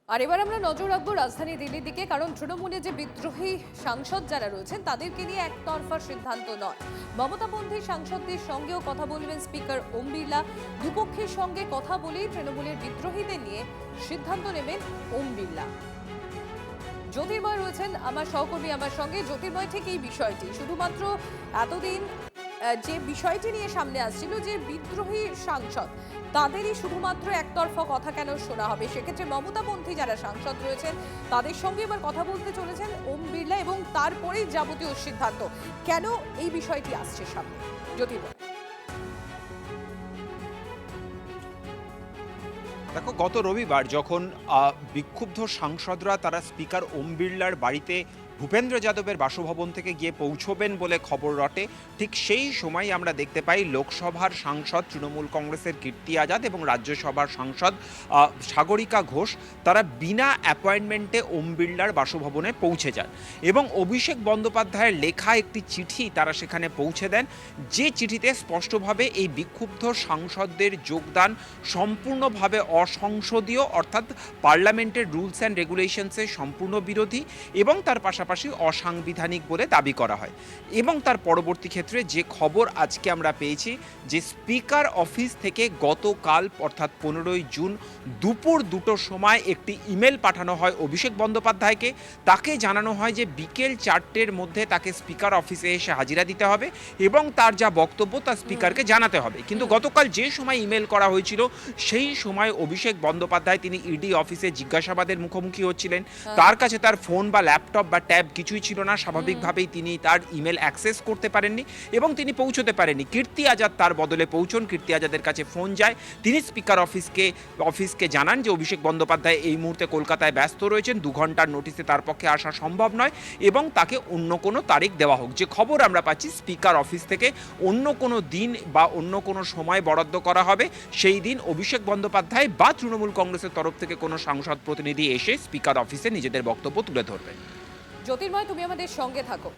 আর এবার আমরা নজর রাখবো রাজধানী দিল্লির দিকে, কারণ তৃণমূলে যে বিদ্রোহী সাংসদ যারা রয়েছেন তাদেরকে নিয়ে একতরফা সিদ্ধান্ত নয়। মমতাপন্থী সাংসদদের সঙ্গেও কথা বলবেন স্পিকার ওম বিড়লা। দুপক্ষের সঙ্গে কথা বলেই তৃণমূলের বিদ্রোহীদের নিয়ে সিদ্ধান্ত নেবেন ওম বিড়লা। জ্যোতির্ময় রয়েছেন আমার সহকর্মী আমার সঙ্গে। জ্যোতির্ময়, ঠিক এই বিষয়টি শুধুমাত্র এতদিন যে বিষয়টি নিয়ে সামনে আসছিল যে বিদ্রোহী সাংসদ তাদেরই শুধুমাত্র একতরফা কথা কেন শোনা হবে, সেক্ষেত্রে মমতাপন্থী যারা সাংসদ রয়েছেন তাদের সঙ্গে এবার কথা বলতে চলেছেন ওম বিড়লা এবং তারপরেই যাবতীয় সিদ্ধান্ত। কেন এই বিষয়টি আসছে সামনে, জ্যোতির্ময়? দেখো, গত রবিবার যখন বিক্ষুব্ধ সাংসদরা তারা স্পিকার ওম বিড়লার বাড়িতে ভূপেন্দ্র যাদবের বাসভবন থেকে গিয়ে পৌঁছবেন বলে খবর রটে, ঠিক সেই সময় আমরা দেখতে পাই লোকসভার সাংসদ তৃণমূল কংগ্রেসের কীর্তি আজাদ এবং রাজ্যসভার সাংসদ সাগরিকা ঘোষ তারা বিনা অ্যাপয়েন্টমেন্টে ওম বিড়লার বাসভবনে পৌঁছে যান এবং অভিষেক বন্দ্যোপাধ্যায়ের লেখা একটি চিঠি তারা সেখানে পৌঁছে দেন, যে চিঠিতে স্পষ্টভাবে এই বিক্ষুব্ধ সাংসদদের যোগদান সম্পূর্ণভাবে অসংসদীয়, অর্থাৎ পার্লামেন্টের রুলস অ্যান্ড রেগুলেশনসের সম্পূর্ণ বিরোধী এবং তার পাশাপাশি অসাংবিধানিক বলে দাবি করা হয়। এবং তার পরবর্তী ক্ষেত্রে যে খবর আজকে আমরা পেয়েছি যে স্পিকার অফিস থেকে গতকাল অর্থাৎ 15ই জুন দুপুর 2টোর সময় একটি ইমেল পাঠানো হয় অভিষেক বন্দ্যোপাধ্যায়কে। তাকে জানানো হয় যে বিকেল 4টের মধ্যে তাকে স্পিকার অফিসে এসে হাজিরা দিতে হবে এবং তার যা বক্তব্য তা স্পিকারকে জানাতে হবে। কিন্তু গতকাল যে সময় ইমেল করা হয়েছিল সেই সময় অভিষেক বন্দ্যোপাধ্যায় তিনি ইডি অফিসে জিজ্ঞাসাবাদের মুখোমুখি হচ্ছিলেন। তার কাছে তার ফোন বা ল্যাপটপ বা ট্যাব কিছুই ছিল না, স্বাভাবিকভাবেই তিনি তার ইমেল অ্যাক্সেস করতে পারেননি এবং তিনি পৌঁছতে পারেননি। কীর্তি আজাদ তার বদলে পৌঁছন, কীর্তি আজাদের কাছে ফোন যায়, তিনি স্পিকার অফিসকে জানান যে অভিষেক বন্দ্যোপাধ্যায় এই মুহূর্তে কলকাতায় ব্যস্ত রয়েছেন, 2 ঘন্টার নোটিসে তার পক্ষে আসা সম্ভব নয় এবং তাকে অন্য কোনো তারিখ দেওয়া হোক। যে খবর আমরা পাচ্ছি স্পিকার অফিস থেকে অন্য কোনো দিন বা অন্য কোনো সময় বরাদ্দ করা হবে, সেই দিন অভিষেক বন্দ্যোপাধ্যায় বা তৃণমূল কংগ্রেসের তরফ থেকে কোনো সাংসদ প্রতিনিধি এসে স্পিকার অফিসে নিজেদের বক্তব্য তুলে ধরবেন। জ্যোতির্ময়, তুমি আমাদের সঙ্গে থাকো।